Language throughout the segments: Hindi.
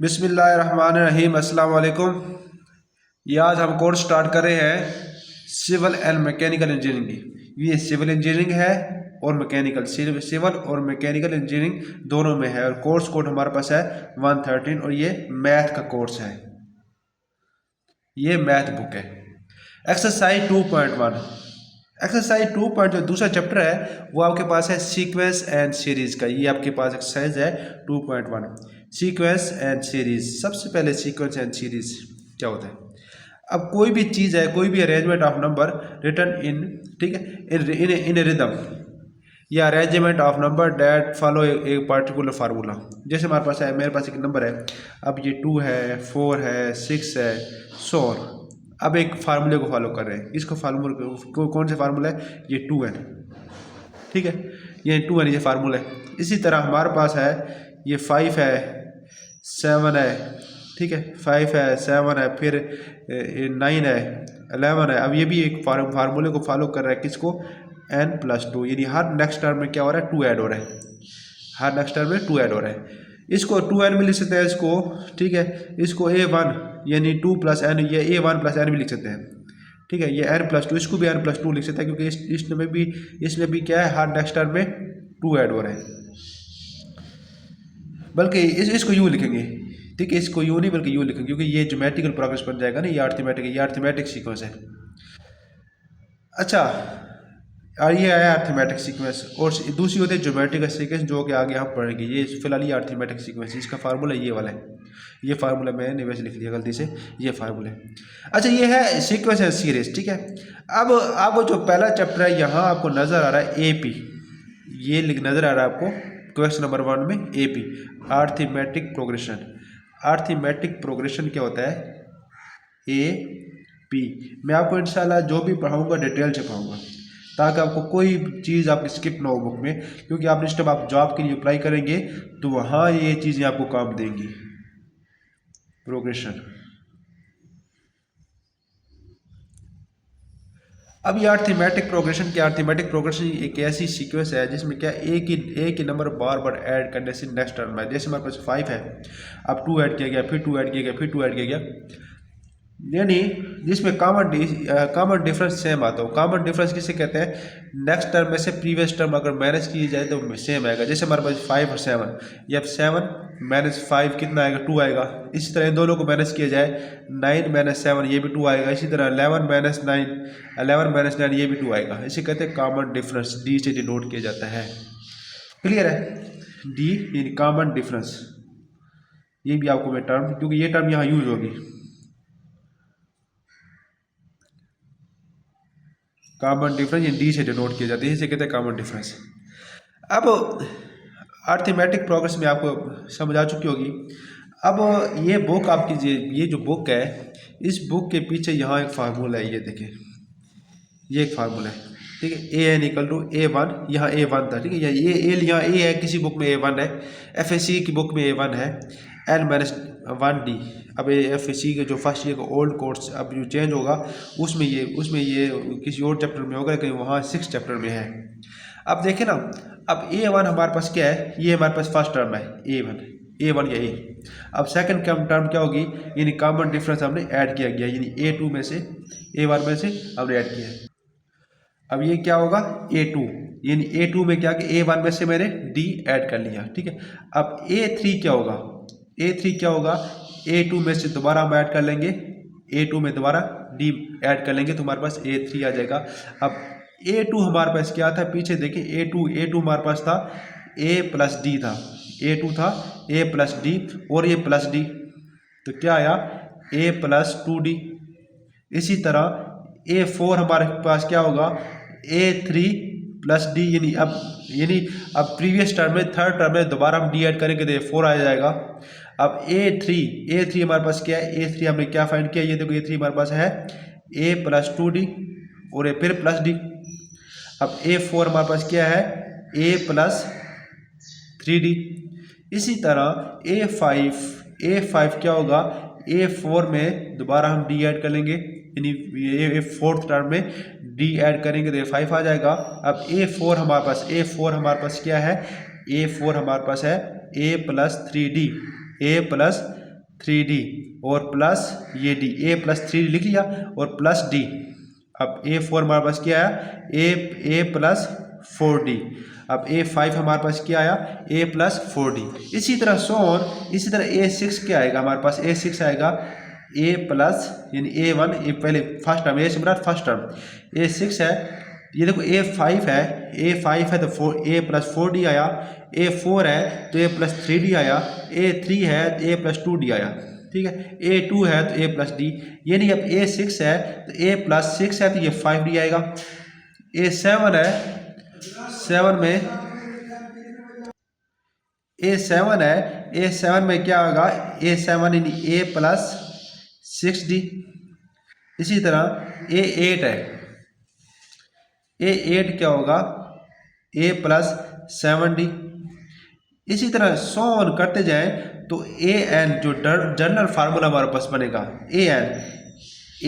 बिस्मिल्लाहिर्रहमानिर्रहीम अस्सलाम वालेकुम। ये आज हम कोर्स स्टार्ट कर रहे हैं सिविल एंड मैकेनिकल इंजीनियरिंग की। ये सिविल इंजीनियरिंग है और मैकेनिकल, सिविल और मैकेनिकल इंजीनियरिंग दोनों में है और कोर्स कोड हमारे पास है 113 और ये मैथ का कोर्स है। ये मैथ बुक है। Exercise 2.1 exercise 2. जो दूसरा चैप्टर है वो आपके पास है सीक्वेंस एंड सीरीज का। ये आपके पास एक्सरसाइज है 2.1 सीक्वेंस एंड सीरीज। सबसे पहले सीक्वेंस एंड सीरीज क्या होता है? अब कोई भी चीज़ है, कोई भी अरेंजमेंट ऑफ नंबर रिटर्न इन, ठीक है, इन रिदम या arrangement of number that follow एक पार्टिकुलर फार्मूला। जैसे हमारे पास है, मेरे पास एक नंबर है, अब ये 2 है, 4 है, 6 है, 100। अब एक फार्मूले को फॉलो कर रहे हैं। इसको फार्मूले को कौन से फार्मूला है? ये 2n, ठीक है, ये 2n ये फार्मूला है। इसी तरह हमारे पास है ये 5 है, 7 है, ठीक है, 5 है, 7 है, फिर 9 है, 11 है। अब ये भी एक फार्मूले को फॉलो कर रहा है, किसको? n+2, यानी हर नेक्स्ट टर्म में क्या हो रहा है? 2 ऐड हो रहा है, हर नेक्स्ट टर्म में 2 ऐड हो रहा है। इसको 2n भी लिख सकते हैं इसको, ठीक है, इसको a1 यानी 2 + n, ये a1 + n भी लिख सकते हैं, ठीक है, ये n+2, इसको भी n+2 लिख सकते हैं क्योंकि इसमें भी क्या है? हर नेक्स्ट टर्म में 2 ऐड हो रहा है। बल्कि इसको यूँ लिखेंगे, ठीक है, इसको यूँ नहीं बल्कि यूँ लिखेंगे क्योंकि ये ज्योमेट्रिकल प्रोग्रेस बन जाएगा ना, ये अर्थमेटिक सीक्वेंस है। अच्छा, और ये आया अर्थमेटिक सीक्वेंस, और दूसरी होती है ज्योमेट्रिकल सीक्वेंस जो कि आगे हम पढ़ेंगे। ये फिलहाल ये अर्थमेटिक सीक्वेंस, इसका फार्मूला ये वाला है। ये फार्मूला मैंने वैसे लिख लिया गलती से, ये फार्मूला है। अच्छा, ये है सीक्वेंस एंड सीरीज, ठीक है। अब जो पहला चैप्टर है यहाँ आपको नज़र आ रहा है AP, ये नज़र आ रहा है आपको क्वेश्चन नंबर 1 में AP, arithmetic progression. Arithmetic progression क्या होता है? AP। मैं आपको इंशाल्लाह जो भी पढ़ाऊँगा डिटेल से पढ़ाऊँगा ताकि आपको कोई चीज़ आपकी स्किप ना हो बुक में, क्योंकि आप इस टाइम आप जॉब के लिए अप्लाई करेंगे तो वहाँ ये चीज़ें आपको काम देंगी। प्रोग्रेशन। अब ये अर्थमेटिक प्रोग्रेशन क्या? अर्थमेटिक प्रोग्रेशन एक ऐसी सीक्वेंस है जिसमें क्या एक ही नंबर बार बार ऐड करने से नेक्स्ट टर्म है। जैसे हमारे पास 5 है, अब 2 ऐड किया गया, फिर 2 ऐड किया गया, फिर 2 ऐड किया गया, यानी जिसमें कॉमन डिफरेंस सेम आता हो। कॉमन डिफरेंस किसे कहते हैं? नेक्स्ट टर्म में से प्रीवियस टर्म अगर माइनस की जाए तो सेम आएगा। जैसे हमारे पास 5 और 7, या 7 - 5 कितना आएगा? 2 आएगा। इसी तरह इन दोनों को माइनस किया जाए, 9 - 7 ये भी 2 आएगा। इसी तरह 11 - 9 ये भी 2 आएगा। इसे कहते हैं कॉमन डिफरेंस, डी से डिनोट किया जाता है। क्लियर है? डी यानी कॉमन डिफरेंस। ये भी आपको मैं टर्म, क्योंकि ये टर्म यहाँ यूज होगी, कॉमन डिफरेंस, ये डी से डिनोट किया जाता है, इसे कहते हैं कॉमन डिफरेंस। अब अर्थमेटिक प्रोग्रेस में आपको समझ आ चुकी होगी। अब ये बुक आपकी, ये जो बुक है, इस बुक के पीछे यहाँ एक फार्मूला है, ये देखिए, ये एक फार्मूला है, ठीक है। AN = A1, यहाँ A1 था, ठीक है, यहाँ A है, किसी बुक में A1 है, FSC की बुक में A1 है, N-1D। अब FSC के जो फर्स्ट ईयर का ओल्ड कोर्स अब जो चेंज होगा उसमें ये किसी और चैप्टर में होगा, लेकिन वहाँ 6 चैप्टर में है। अब देखें ना, अब A1 हमारे पास क्या है? ये हमारे पास फर्स्ट टर्म है A1 या A। अब सेकंड टर्म क्या होगी? यानी कॉमन डिफरेंस हमने ऐड किया गया, यानी A2 में से A1 में से हमने ऐड किया है। अब ये क्या होगा? A2, यानी A2 में क्या कि A1 में से मैंने D ऐड कर लिया, ठीक है। अब A3 क्या होगा? A3 क्या होगा? A2 में से दोबारा हम ऐड कर लेंगे, A2 में दोबारा D ऐड कर लेंगे तो हमारे पास A3 आ जाएगा। अब A2 हमारे पास क्या था? पीछे देखिए, A2 हमारे पास था A + D था, A2 था A + D और ये प्लस D, तो क्या आया? A + 2D। इसी तरह A4 हमारे पास क्या होगा? A3 + D, यानी अब प्रीवियस टर्म में, थर्ड टर्म में दोबारा हम D ऐड करेंगे तो A4 आ जाएगा। अब A3 हमारे पास क्या है? A3 हमने क्या फाइंड किया? ये देखो, A3 हमारे पास है A + 2D और फिर प्लस D। अब A4 हमारे पास क्या है? A + 3D। इसी तरह A5 क्या होगा? A4 में दोबारा हम D ऐड कर लेंगे, यानी ये फोर्थ टर्म में D ऐड करेंगे तो A5 आ जाएगा। अब A4 हमारे पास क्या है? A4 हमारे पास है A + 3D, A + 3D और प्लस ये D, A प्लस 3D लिख लिया और प्लस D। अब A4 हमारे पास क्या आया, A प्लस 4D। अब A5 हमारे पास क्या आया, A प्लस 4D। इसी तरह इसी तरह A6 क्या आएगा हमारे पास, A6 आएगा A प्लस यानी A1, ये पहले फर्स्ट टर्म, A से बना फर्स्ट टर्म, A6 है, ये देखो A5 है तो A प्लस 4D आया, A4 है तो A प्लस 3D आया, A3 है तो A प्लस 2D आया, ठीक है, A2 है तो A प्लस D, यानी अब A6 है तो A प्लस 6 है तो ये 5D आएगा। A7 है, 7 में A7 है, A7 में क्या होगा, A7 यानी A प्लस 6D। इसी तरह A8 है, A8 क्या होगा, A प्लस 7D। इसी तरह ऑन करते जाएं तो AN जो जनरल फार्मूला हमारे पास बनेगा AN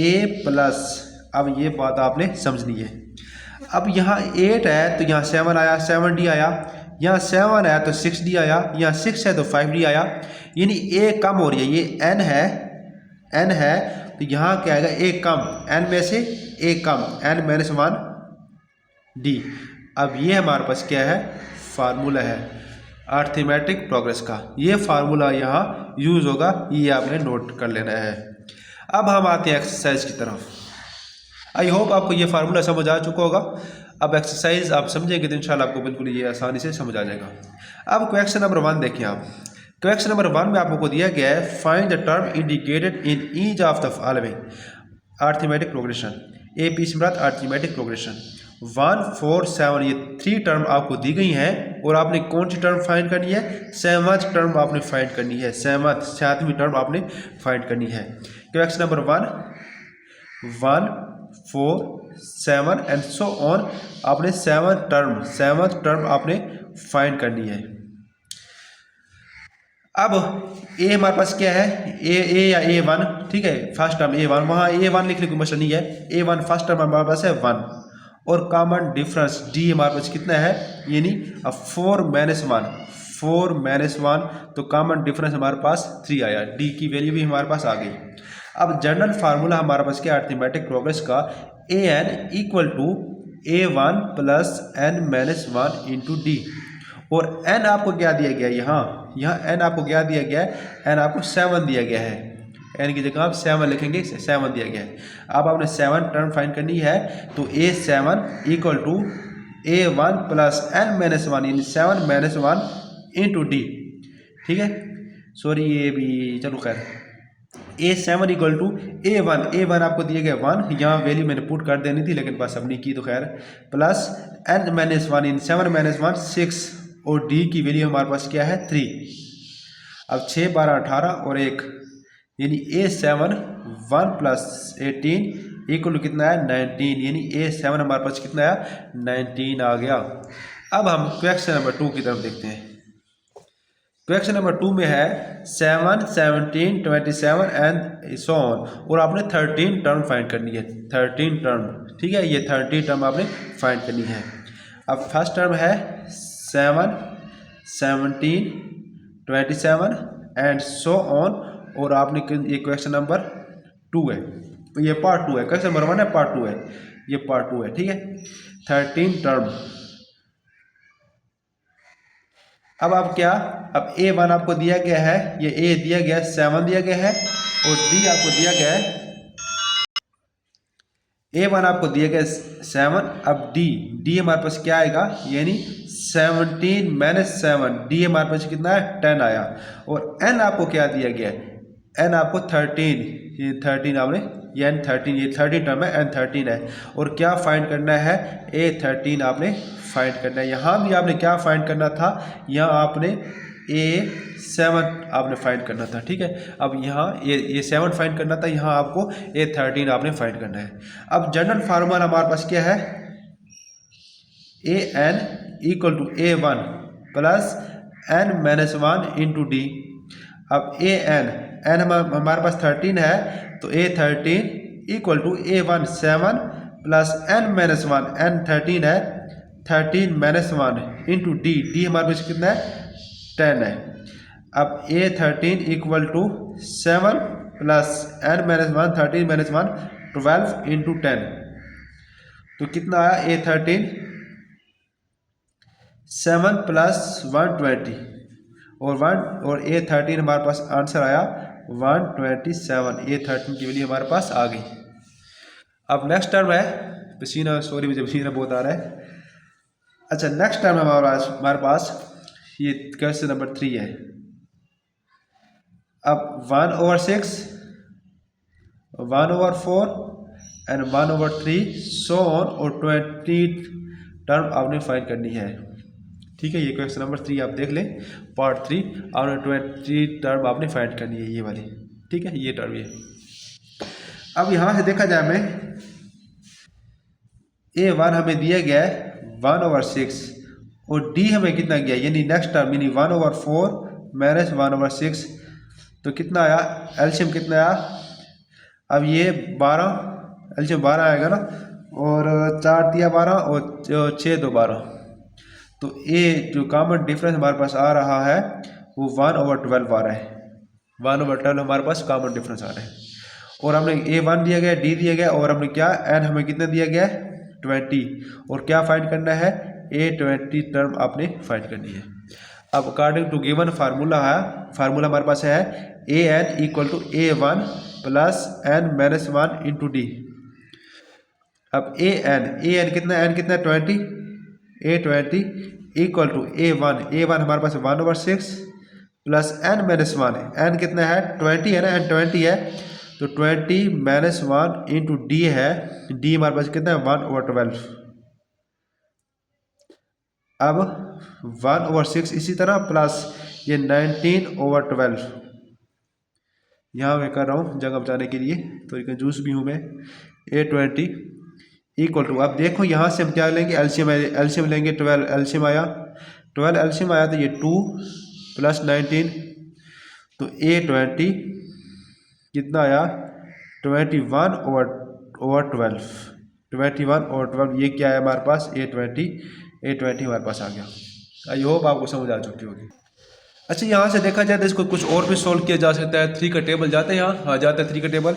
A प्लस, अब ये बात आपने समझनी है। अब यहाँ 8 है तो यहाँ 7 आया, 7D आया, यहाँ 7 है तो 6D आया, यहाँ 6 है तो 5D आया, यानी A कम हो रही है, ये N है तो यहाँ क्या आएगा, A कम, N में से A come, N minus 1D। अब ये हमारे पास क्या है, फार्मूला है अर्थमेटिक प्रोग्रेस का, ये फार्मूला यहाँ यूज होगा, ये आपने नोट कर लेना है। अब हम आते हैं एक्सरसाइज की तरफ। आई होप आपको ये फार्मूला समझ आ चुका होगा। अब एक्सरसाइज आप समझेंगे तो इंशाल्लाह आपको बिल्कुल ये आसानी से समझ आ जाएगा। अब क्वेश्चन नंबर 1 देखिए आप। क्वेश्चन नंबर 1 में आपको दिया गया है, find the term indicated in each of the following arithmetic progression. AP से मुराद अर्थमेटिक प्रोग्रेशन 1, 4, 7, ये 3 टर्म आपको दी गई हैं और आपने कौन सी टर्म फाइंड करनी है, 7th टर्म आपने फाइंड करनी है, 7वीं टर्म आपने फाइंड करनी है। Question number 1, 4, 7 and so on, आपने 7th टर्म आपने फाइंड करनी है। अब A हमारे पास क्या है, A या A1, ठीक है, फर्स्ट टर्म A1, वहाँ A1 लिखने कोई मसला नहीं है, A1 फर्स्ट टर्म हमारे पास है 1 और कॉमन डिफरेंस D हमारे पास कितना है, यानी 4 माइनस 1 तो कॉमन डिफरेंस हमारे पास 3 आया, D की वैल्यू भी हमारे पास आ गई। अब जनरल फार्मूला हमारे पास क्या अर्थमेटिक प्रोग्रेस का, AN equal to A1 plus N minus 1 into D, और N आपको क्या दिया गया है, यहाँ N आपको क्या दिया गया है, N आपको 7 दिया गया है, N की जगह आप 7 लिखेंगे, 7 दिया गया है। अब आपने 7 टर्म फाइंड करनी है तो A7 equal to A1 plus N minus 1 यानी 7 माइनस 1 इंटू D, ठीक है, सॉरी ये भी चलो खैर, A7 इक्वल टू A1 आपको दिया गया 1, यहाँ वैल्यू मैंने पुट कर देनी थी लेकिन बस अब नहीं की तो खैर, प्लस N माइनस 1 इन 7 माइनस 1 6 और D की वैल्यू हमारे पास क्या है 3। अब 6, 12, 18 और 1 यानी A7 1 प्लस 18 इक्वल कितना है 19, यानी A7 हमारे पास कितना है 19 आ गया। अब हम क्वेश्चन नंबर 2 की तरफ देखते हैं। क्वेश्चन नंबर 2 में है 7, 17, 27 एंड सो ऑन, और आपने 13 टर्म फाइंड करनी है, 13 टर्म, ठीक है, ये 13 टर्म आपने फाइंड करनी है। अब फर्स्ट टर्म है 7, 17, 27 एंड सो ऑन, और आपने ये क्वेश्चन नंबर 2 है, ये पार्ट 2 है, क्वेश्चन नंबर 1 है, पार्ट 2 है, ये पार्ट 2 है, ठीक है, 13 टर्म। अब आप क्या, अब A1 आपको दिया गया है, ये A दिया गया है 7 दिया गया है, और D आपको दिया गया है, A1 आपको दिया गया 7, अब D हमारे पास क्या आएगा, यानी 17 माइनस 7, D हमारे पास कितना है 10 आया, और N आपको क्या दिया गया है, N आपको 13, ये 13 आपने, ये N13, ये 13 टर्म है, N13 है, और क्या फाइंड करना है, A13 आपने फाइंड करना है। यहाँ भी आपने क्या फाइंड करना था, यहाँ आपने A7 आपने फाइंड करना था, ठीक है, अब यहाँ ये 7 फाइंड करना था, यहाँ आपको A13 आपने फाइंड करना है। अब जनरल फार्मूला हमारे पास क्या है, AN equal to A1 plus N minus 1 into D। अब N हमारे पास 13 है तो A13 equal to A1 7 plus N minus 1, N 13 है, 13 माइनस 1 इंटू D हमारे पास कितना है 10 है। अब A13 equal to 7 plus n minus 1 13 minus 1 12 into 10, तो कितना आया A13 7 प्लस 120 और A13 हमारे पास आंसर आया 127। A13 की वैल्यू हमारे पास आ गई। अब नेक्स्ट टर्म है पसीना, सॉरी मुझे पसीना बहुत आ रहा है। अच्छा नेक्स्ट टर्म हमारे पास ये क्वेश्चन नंबर 3 है। अब 1/6, 1/4 एंड 1/3 सो ऑन और 20 टर्म आपने फाइंड करनी है। ठीक है, ये क्वेश्चन नंबर 3 आप देख लें, पार्ट 3, और 20 टर्म आपने फाइंड करनी है, ये वाली। ठीक है, ये टर्म ये। अब यहाँ से देखा जाए हमें A1 हमें दिया गया है 1/6 और D हमें कितना गया, यानी नेक्स्ट टर्म यानी 1/4 माइनस 1/6, तो कितना आया, एलसीएम कितना आया। अब ये 12, एलसीएम 12 आएगा ना, और 4 दिया 12 और 6 2 12, तो ये जो कॉमन डिफरेंस हमारे पास आ रहा है वो 1/12 आ रहा है। 1/12 हमारे पास कॉमन डिफरेंस आ रहा है। और हमने A1 दिया गया, D दिया गया, और हमने क्या N हमें कितना दिया गया है 20, और क्या फाइंड करना है A20 टर्म आपने फाइंड करनी है। अब अकॉर्डिंग टू गिवन फार्मूला हमारे पास है AN equal to A1 plus N minus 1 into D। अब AN कितना, N कितना 20, A20 इक्वल टू A1 हमारे पास 1/6 प्लस N माइनस 1, N कितना है 20 है ना, N 20 है, तो 20 माइनस 1 इंटू D है, D हमारे पास कितना है 1/12। अब 1/6 इसी तरह प्लस ये 19/12, यहाँ मैं कर रहा हूँ जगह बचाने के लिए, तो कंजूस भी हूँ मैं। A20 इक्वल टू, अब देखो यहाँ से हम क्या लेंगे, एलसीएम लेंगे 12, एलसीएम आया 12, एलसीएम आया तो ये 2 प्लस 19, तो A20 कितना आया 21/12, 21/12, ये क्या है हमारे पास A20 हमारे पास आ गया। आई होप आपको समझ आ चुकी होगी। अच्छा यहाँ से देखा जाए तो इसको कुछ और भी सोल्व किया जा सकता है। 3 का टेबल जाते हैं, यहाँ आ जाता है 3 का टेबल।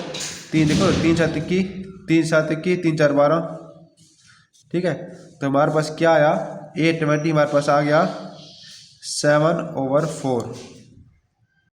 3 देखो, 3 7 21, 3 7 21, 3 4 12, ठीक है, तो हमारे पास क्या आया A20 हमारे पास आ गया 7/4।